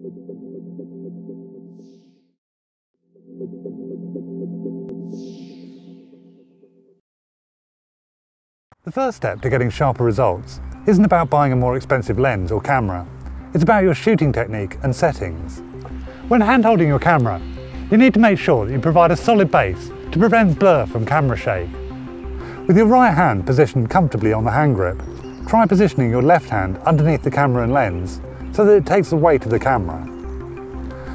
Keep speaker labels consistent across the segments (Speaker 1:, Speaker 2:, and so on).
Speaker 1: The first step to getting sharper results isn't about buying a more expensive lens or camera. It's about your shooting technique and settings. When hand-holding your camera, you need to make sure that you provide a solid base to prevent blur from camera shake. With your right hand positioned comfortably on the hand grip, try positioning your left hand underneath the camera and lens so that it takes the weight of the camera.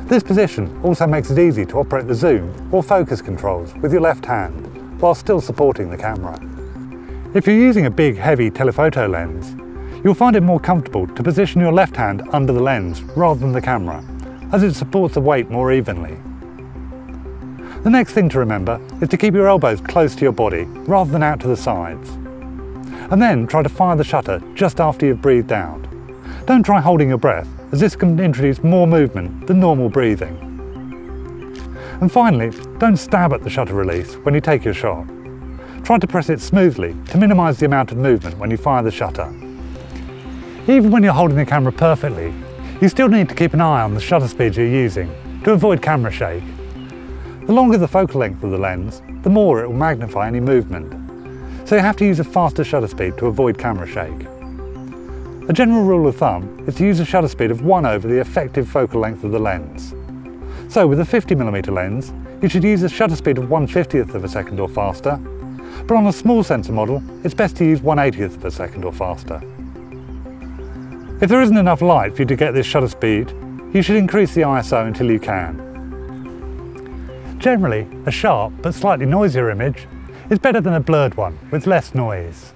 Speaker 1: This position also makes it easy to operate the zoom or focus controls with your left hand while still supporting the camera. If you're using a big, heavy telephoto lens, you'll find it more comfortable to position your left hand under the lens rather than the camera, as it supports the weight more evenly. The next thing to remember is to keep your elbows close to your body rather than out to the sides. And then try to fire the shutter just after you've breathed out. Don't try holding your breath, as this can introduce more movement than normal breathing. And finally, don't stab at the shutter release when you take your shot. Try to press it smoothly to minimise the amount of movement when you fire the shutter. Even when you're holding the camera perfectly, you still need to keep an eye on the shutter speed you're using to avoid camera shake. The longer the focal length of the lens, the more it will magnify any movement. So you have to use a faster shutter speed to avoid camera shake. A general rule of thumb is to use a shutter speed of 1 over the effective focal length of the lens. So with a 50mm lens, you should use a shutter speed of 1/50th of a second or faster, but on a small sensor model, it's best to use 1/80th of a second or faster. If there isn't enough light for you to get this shutter speed, you should increase the ISO until you can. Generally, a sharp but slightly noisier image is better than a blurred one with less noise.